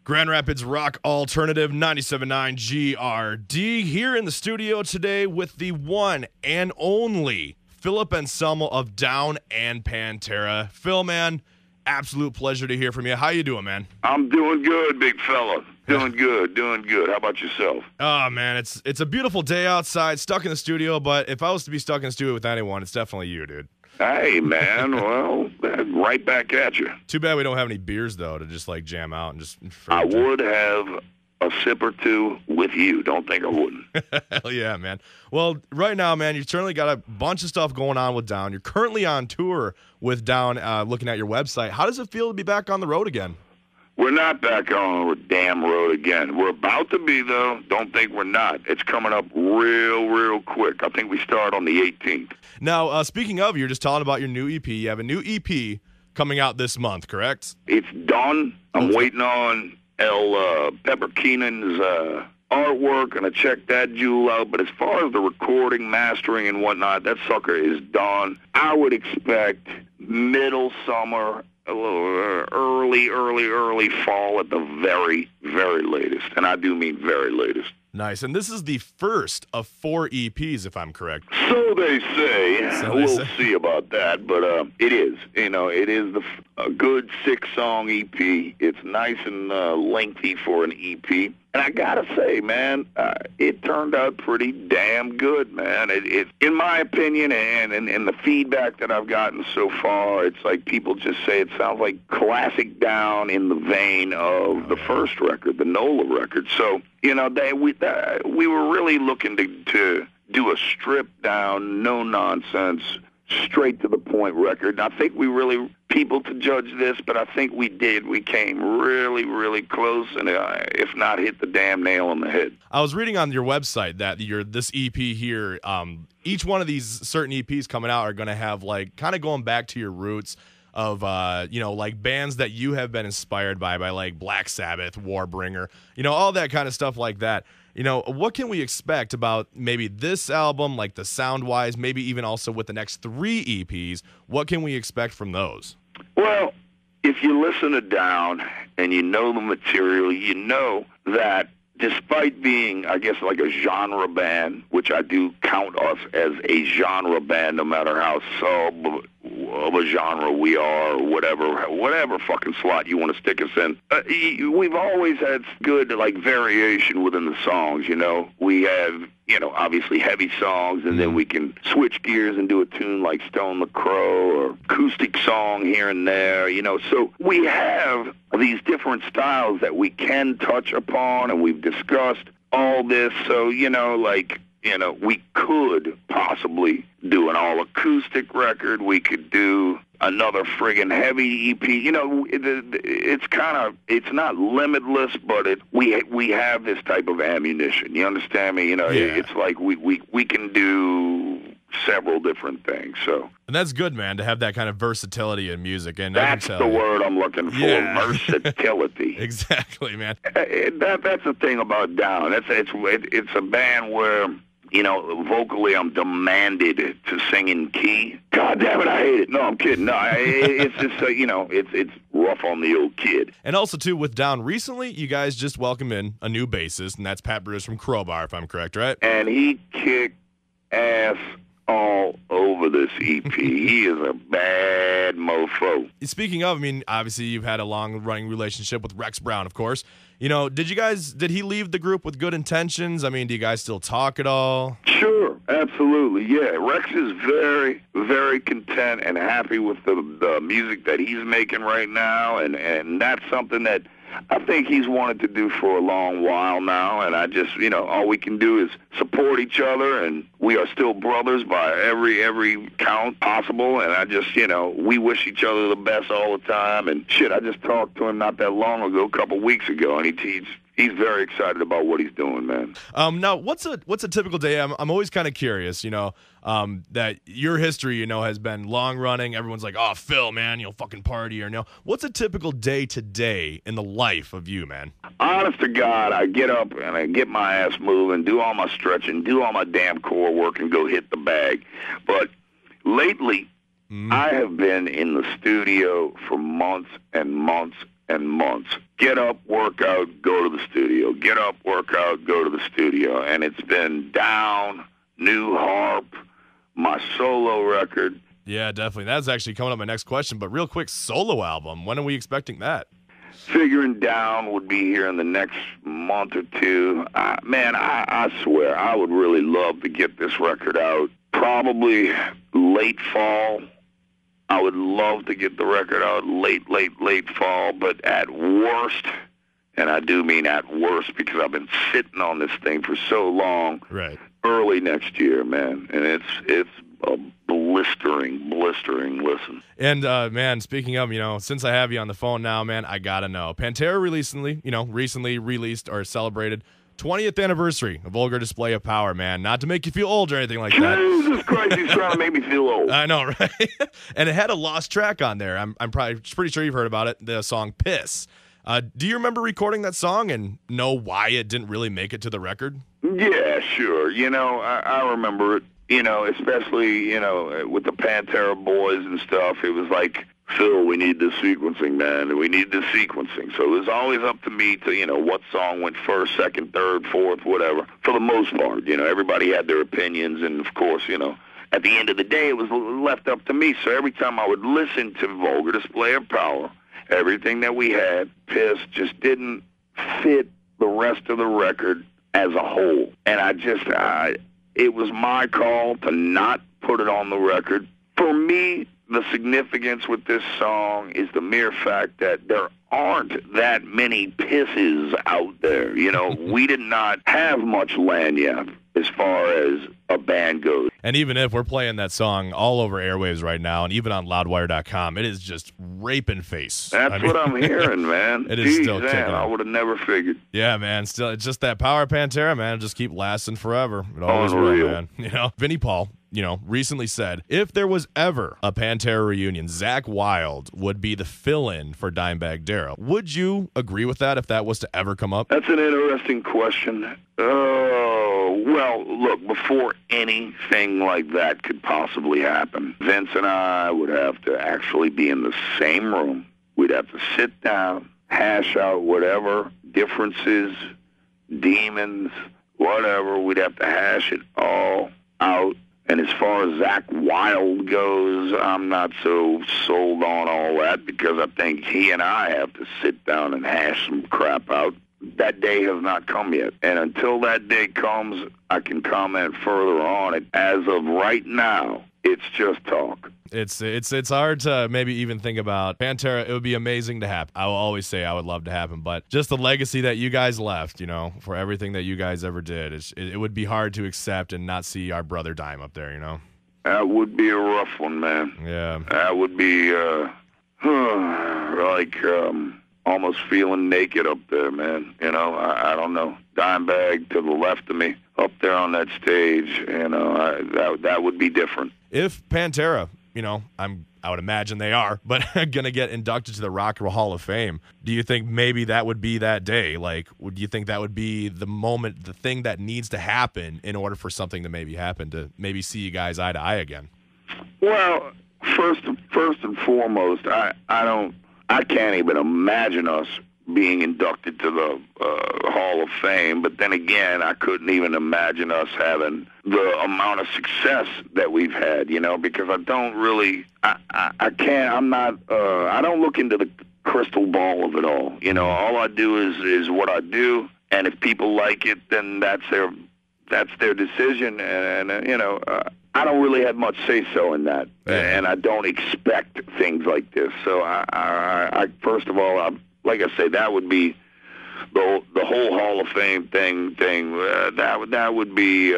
Grand Rapids Rock Alternative 97.9 GRD here in the studio today with the one and only Philip Anselmo of Down and Pantera. Phil, man, absolute pleasure to hear from you. How you doing, man? I'm doing good, big fella. Doing good. How about yourself? Oh, man, it's a beautiful day outside, stuck in the studio, but if I was to be stuck in the studio with anyone, it's definitely you, dude. Hey, man, well, right back at you. Too bad we don't have any beers, though, to just, like, jam out and just... I would have a sip or two with you. Don't think I wouldn't. Hell yeah, man. Well, right now, man, you've certainly got a bunch of stuff going on with Down. You're currently on tour with Down, looking at your website. How does it feel to be back on the road again? We're not back on the damn road again. We're about to be, though. Don't think we're not. It's coming up real quick. I think we start on the 18th. Now, speaking of, you're just talking about your new EP. You have a new EP coming out this month, correct? It's done. I'm waiting on Pepper Keenan's artwork, and I checked that jewel out. But as far as the recording, mastering, and whatnot, that sucker is done. I would expect middle summer, a little early fall at the very latest. And I do mean very latest. Nice. And this is the first of 4 EPs, if I'm correct. So they say. We'll see about that. But it is. It is a good 6-song EP. It's nice and lengthy for an EP. And I got to say, man, it turned out pretty damn good, man. It in my opinion, and the feedback that I've gotten so far, it's like people just say it sounds like classic Down in the vein of the first record, the NOLA record. So, we were really looking to do a stripped down, no nonsense, straight to the point record. And I think people to judge this, but I think we did. We came really close, and if not, hit the damn nail on the head. I was reading on your website that this EP here, each one of these certain EPs coming out are going to have, like, kind of going back to your roots of, like bands that you have been inspired by like Black Sabbath, Warbringer, all that kind of stuff like that. What can we expect about maybe this album, like the sound-wise, maybe even also with the next 3 EPs? What can we expect from those? Well, if you listen to Down and you know the material, you know that despite being, I guess, like a genre band, which I do count us as a genre band no matter how sub of a genre we are, or whatever fucking slot you want to stick us in, we've always had good, like, variation within the songs, We have, obviously heavy songs, and then we can switch gears and do a tune like Stone the Crow or acoustic song here and there, So we have these different styles that we can touch upon, and we've discussed all this. So, we could possibly do an all-acoustic record. We could do another friggin' heavy EP. It's not limitless, but we have this type of ammunition. You understand me? It's like we can do several different things. So, and that's good, man, to have that kind of versatility in music. And that's the word I'm looking for, versatility. Exactly, man. That's the thing about Down. It's a band where, vocally I'm demanded to sing in key. God damn it, I hate it. No, I'm kidding. No, it's just, it's rough on the old kid. And also, too, with Down recently, you guys just welcomed in a new bassist, and that's Pat Bruce from Crowbar, if I'm correct, right? And he kicked ass all over this EP. He is a bad mofo. Speaking of, obviously you've had a long-running relationship with Rex Brown, of course. Did he leave the group with good intentions? Do you guys still talk at all? Sure, absolutely, yeah. Rex is very, very content and happy with the music that he's making right now, and that's something that I think he's wanted to do for a long while now, and I just, all we can do is support each other, and we are still brothers by every count possible, and I just, we wish each other the best all the time, and shit, I just talked to him not that long ago, a couple weeks ago, and he's very excited about what he's doing, man. Now, what's a typical day? I'm always kind of curious, that your history, has been long running. Everyone's like, oh, Phil, man, fucking party, or what's a typical day to day in the life of you, man? Honest to God, I get up and I get my ass moving, do all my stretching, do all my damn core work, and go hit the bag. But lately, I have been in the studio for months and months and months. Get up, work out, go to the studio. Get up, work out, go to the studio. And it's been Down, New Harp, my solo record. Yeah, definitely. That's actually coming up my next question. But real quick, solo album. When are we expecting that? Figuring Down would be here in the next month or two. Man, I swear, I would really love to get this record out. Probably late fall. I would love to get the record out late fall, but at worst, and I do mean at worst because I've been sitting on this thing for so long, right? Early next year, man. And it's a blistering listen. And, man, speaking of, since I have you on the phone now, man, I got to know. Pantera recently released or celebrated 20th anniversary of Vulgar Display of Power, man. Not to make you feel old or anything like that. Jesus Christ, he's trying to make me feel old. I know, right? And it had a lost track on there. I'm probably pretty sure you've heard about it, the song Piss. Do you remember recording that song and know why it didn't really make it to the record? Yeah, sure. I remember it. Especially, with the Pantera boys and stuff, it was like, Phil, we need the sequencing, man. We need the sequencing. So it was always up to me to, what song went first, second, third, fourth, whatever. For the most part, everybody had their opinions. And, of course, at the end of the day, it was left up to me. So every time I would listen to Vulgar Display of Power, everything that we had, Piss, just didn't fit the rest of the record as a whole. And it was my call to not put it on the record. For me, the significance with this song is the mere fact that there aren't that many pisses out there. We did not have much lagniappe as far as a band goes. And even if we're playing that song all over airwaves right now, and even on loudwire.com, it is just raping face. That's what I'm hearing, man. It is still kicking. I would have never figured. Yeah, man. Still, it's just that power of Pantera, man. It'll just keep lasting forever. It always will, man. Vinnie Paul, recently said, if there was ever a Pantera reunion, Zakk Wylde would be the fill-in for Dimebag Darrell. Would you agree with that if that was to ever come up? That's an interesting question. Oh, well, look, before anything like that could possibly happen, Vince and I would have to actually be in the same room. We'd have to sit down, hash out whatever differences, demons, whatever. We'd have to hash it all out. And as far as Zakk Wylde goes, I'm not so sold on all that because I think he and I have to sit down and hash some crap out. That day has not come yet. And until that day comes, I can comment further on it. As of right now, it's just talk. It's hard to maybe even think about Pantera. It would be amazing to happen. I will always say I would love to happen, but just the legacy that you guys left, for everything that you guys ever did, it would be hard to accept and not see our brother Dime up there, That would be a rough one, man. Yeah. That would be almost feeling naked up there, man. I don't know. Dimebag to the left of me up there on that stage, that would be different. If Pantera, I would imagine they are, but going to get inducted to the Rock and Roll Hall of Fame, do you think maybe that would be that day? Like, do you think that would be the moment, the thing that needs to happen in order for something to maybe happen, to maybe see you guys eye to eye again? Well, first and foremost, I can't even imagine us being inducted to the Hall of Fame, but then again, I couldn't even imagine us having the amount of success that we've had, because I don't really, I don't look into the crystal ball of it all. All I do is what I do, and if people like it, then that's their decision, and I don't really have much say-so in that, and I don't expect things like this. So I first of all, like I say, that would be the whole Hall of Fame thing. That would be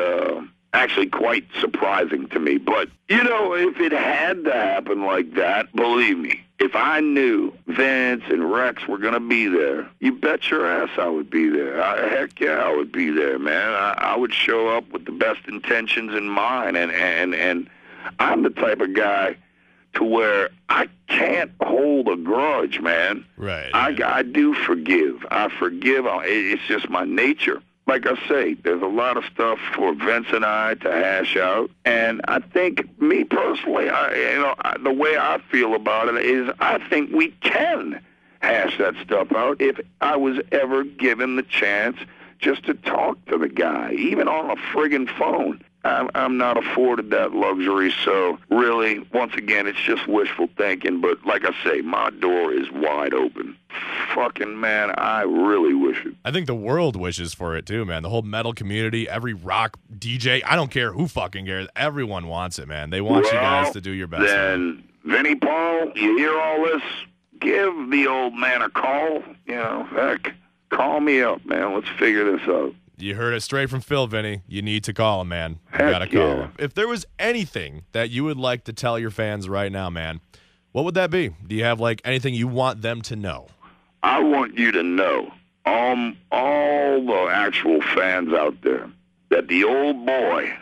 actually quite surprising to me. But if it had to happen like that, believe me, if I knew Vince and Rex were going to be there, you bet your ass I would be there. Heck yeah, I would be there, man. I would show up with the best intentions in mind, and I'm the type of guy to where I can't hold a grudge, man. Right. I do forgive. I forgive. It's just my nature. Like I say, there's a lot of stuff for Vince and I to hash out, and I think, me personally, the way I feel about it is I think we can hash that stuff out if I was ever given the chance just to talk to the guy, even on a friggin' phone. I'm not afforded that luxury, so really, once again, it's just wishful thinking. But like I say, my door is wide open. Fucking man, I really wish it. I think the world wishes for it too, man. The whole metal community, every rock DJ, I don't care who fucking cares. Everyone wants it, man. They want you guys to do your best. Then, Vinnie Paul, you hear all this? Give the old man a call. You know, heck, call me up, man. Let's figure this out. You heard it straight from Phil, Vinny. You need to call him, man. You Heck gotta call yeah. him. If there was anything that you would like to tell your fans right now, man, what would that be? Do you have like anything you want them to know? I want you to know, all the actual fans out there, that the old boy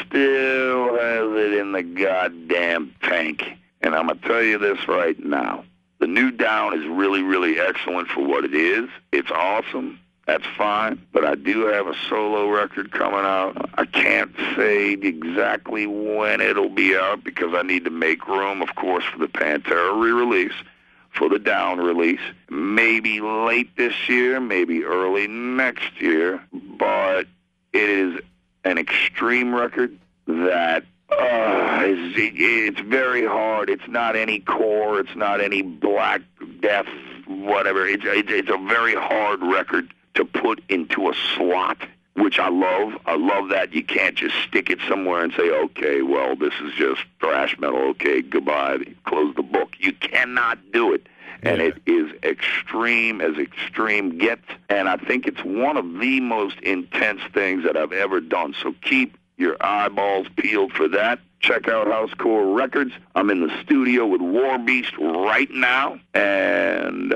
still has it in the goddamn tank. And I'm going to tell you this right now. The new Down is really, really excellent for what it is. It's awesome. That's fine. But I do have a solo record coming out. I can't say exactly when it'll be out because I need to make room, of course, for the Pantera re-release, for the Down release. Maybe late this year, maybe early next year. But it is an extreme record that it's very hard. It's not any core. It's not any Black Death, whatever. It's a very hard record to put into a slot, which I love. I love that you can't just stick it somewhere and say, okay, well, this is just thrash metal. Okay, goodbye. Close the book. You cannot do it. And it is extreme as extreme gets. And I think it's one of the most intense things that I've ever done. So keep your eyeballs peeled for that. Check out Housecore Records. I'm in the studio with War Beast right now, and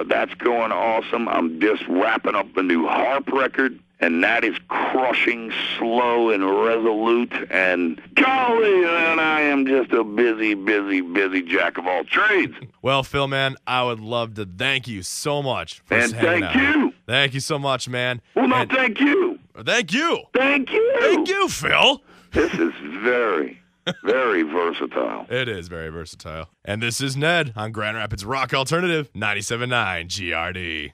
that's going awesome. I'm just wrapping up the new harp record, and that is crushing, slow, and resolute. And golly, man, I am just a busy, busy, busy jack of all trades. Well, Phil, man, I would love to thank you so much for And hanging thank out. you. Thank you so much, man. Well, no, And thank you. thank you. Thank you. Thank you, Phil. This is very, very versatile. It is very versatile. And this is Ned on Grand Rapids Rock Alternative 97.9 GRD.